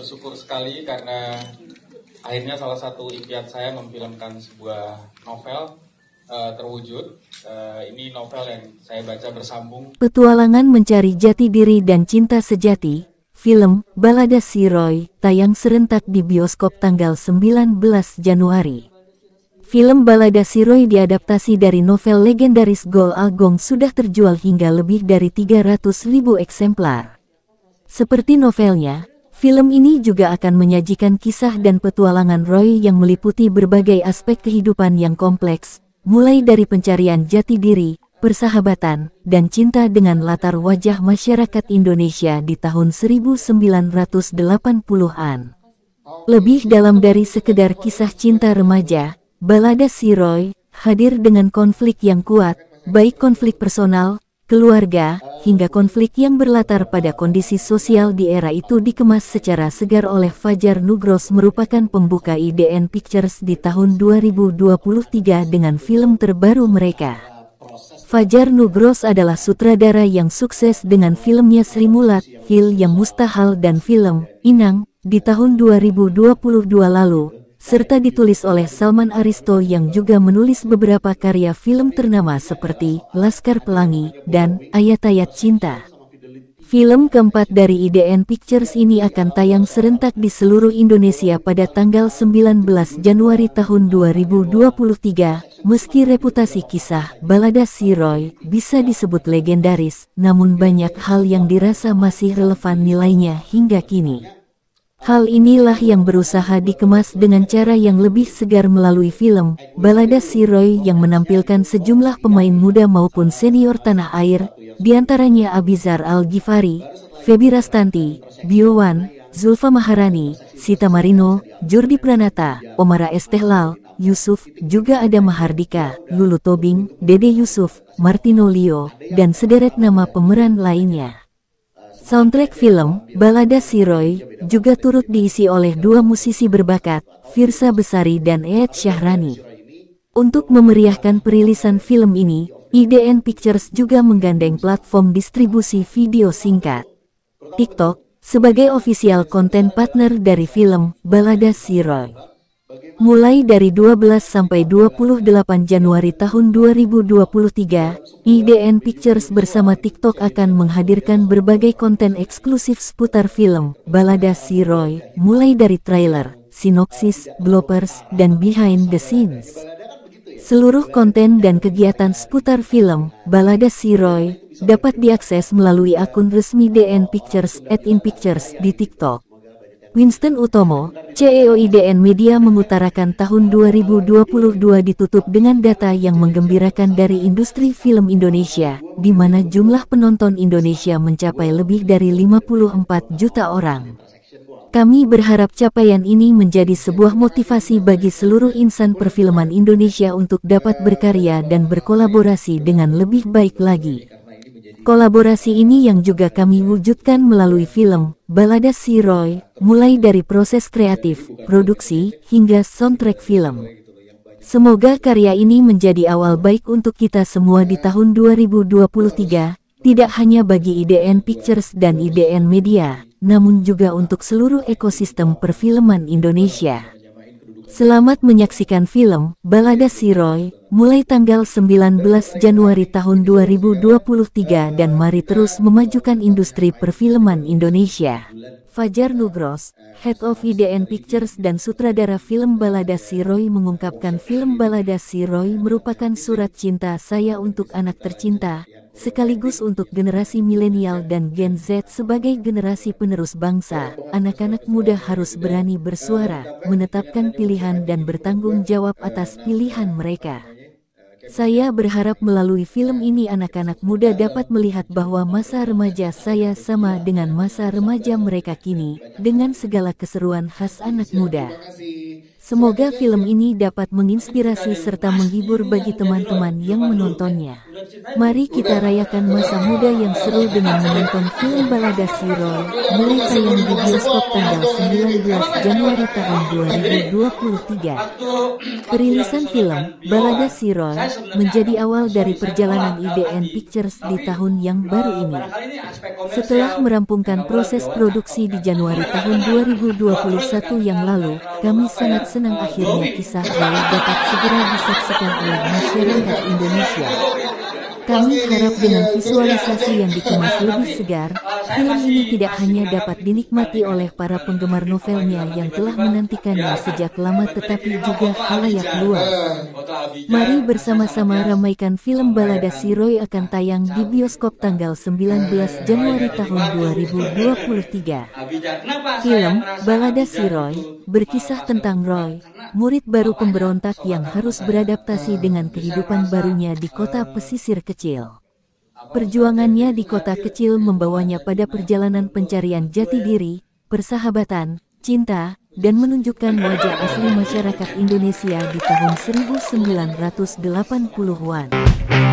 bersyukur sekali karena akhirnya salah satu impian saya memfilmkan sebuah novel terwujud. Ini novel yang saya baca bersambung. Petualangan mencari jati diri dan cinta sejati, film Balada Si Roy tayang serentak di bioskop tanggal 19 Januari. Film Balada Si Roy diadaptasi dari novel legendaris Gol Agong sudah terjual hingga lebih dari 300.000 eksemplar. Seperti novelnya, film ini juga akan menyajikan kisah dan petualangan Roy yang meliputi berbagai aspek kehidupan yang kompleks, mulai dari pencarian jati diri, persahabatan, dan cinta dengan latar wajah masyarakat Indonesia di tahun 1980-an. Lebih dalam dari sekedar kisah cinta remaja, Balada Si Roy hadir dengan konflik yang kuat, baik konflik personal, keluarga, hingga konflik yang berlatar pada kondisi sosial di era itu dikemas secara segar oleh Fajar Nugros merupakan pembuka IDN Pictures di tahun 2023 dengan film terbaru mereka. Fajar Nugros adalah sutradara yang sukses dengan filmnya Sri Mulat, Hil Yang Mustahil dan film Inang di tahun 2022 lalu, serta ditulis oleh Salman Aristo yang juga menulis beberapa karya film ternama seperti Laskar Pelangi dan Ayat-Ayat Cinta. Film keempat dari IDN Pictures ini akan tayang serentak di seluruh Indonesia pada tanggal 19 Januari tahun 2023. Meski reputasi kisah Balada Si Roy bisa disebut legendaris, namun banyak hal yang dirasa masih relevan nilainya hingga kini. Hal inilah yang berusaha dikemas dengan cara yang lebih segar melalui film Balada Si Roy yang menampilkan sejumlah pemain muda maupun senior tanah air, diantaranya Abizar Al-Ghifari, Feby Rastanti, Biowan, Zulfa Maharani, Sita Marino, Jordi Pranata, Omara Estehlal, Yusuf, juga ada Mahardika, Lulu Tobing, Dede Yusuf, Martino Leo, dan sederet nama pemeran lainnya. Soundtrack film Balada Si Roy juga turut diisi oleh dua musisi berbakat, Firsa Besari dan Ed Syahrani. Untuk memeriahkan perilisan film ini, IDN Pictures juga menggandeng platform distribusi video singkat TikTok sebagai official content partner dari film Balada Si Roy. Mulai dari 12 sampai 28 Januari tahun 2023, IDN Pictures bersama TikTok akan menghadirkan berbagai konten eksklusif seputar film Balada Si Roy, mulai dari trailer, sinopsis, bloopers, dan behind the scenes. Seluruh konten dan kegiatan seputar film Balada Si Roy dapat diakses melalui akun resmi IDN Pictures @inpictures di TikTok. Winston Utomo, CEO IDN Media mengutarakan tahun 2022 ditutup dengan data yang menggembirakan dari industri film Indonesia, di mana jumlah penonton Indonesia mencapai lebih dari 54 juta orang. Kami berharap capaian ini menjadi sebuah motivasi bagi seluruh insan perfilman Indonesia untuk dapat berkarya dan berkolaborasi dengan lebih baik lagi. Kolaborasi ini yang juga kami wujudkan melalui film Balada Si Roy, mulai dari proses kreatif, produksi, hingga soundtrack film. Semoga karya ini menjadi awal baik untuk kita semua di tahun 2023, tidak hanya bagi IDN Pictures dan IDN Media, namun juga untuk seluruh ekosistem perfilman Indonesia. Selamat menyaksikan film Balada Si Roy, mulai tanggal 19 Januari tahun 2023 dan mari terus memajukan industri perfilman Indonesia. Fajar Nugros, Head of IDN Pictures dan sutradara film Balada Si Roy mengungkapkan film Balada Si Roy merupakan surat cinta saya untuk anak tercinta, sekaligus untuk generasi milenial dan Gen Z sebagai generasi penerus bangsa. Anak-anak muda harus berani bersuara, menetapkan pilihan dan bertanggung jawab atas pilihan mereka. Saya berharap melalui film ini anak-anak muda dapat melihat bahwa masa remaja saya sama dengan masa remaja mereka kini, dengan segala keseruan khas anak muda. Semoga film ini dapat menginspirasi serta menghibur bagi teman-teman yang menontonnya. Mari kita rayakan masa muda yang seru dengan menonton film Balada Si Roy, mulai tayang di bioskop tanggal 19 Januari tahun 2023. Perilisan film Balada Si Roy menjadi awal dari perjalanan IDN Pictures di tahun yang baru ini. Setelah merampungkan proses produksi di Januari tahun 2021 yang lalu, kami sangat senang akhirnya kisah Roy dapat segera disaksikan oleh masyarakat Indonesia. Kami harap dengan visualisasi yang dikemas lebih segar, film ini tidak hanya dapat dinikmati oleh para penggemar novelnya yang telah menantikannya sejak lama tetapi juga khalayak luas. Mari bersama-sama ramaikan film Balada Si Roy akan tayang di bioskop tanggal 19 Januari tahun 2023. Film Balada Si Roy berkisah tentang Roy, murid baru pemberontak yang harus beradaptasi dengan kehidupan barunya di kota pesisir kecil. Perjuangannya di kota kecil membawanya pada perjalanan pencarian jati diri, persahabatan, cinta, dan menunjukkan wajah asli masyarakat Indonesia di tahun 1980-an.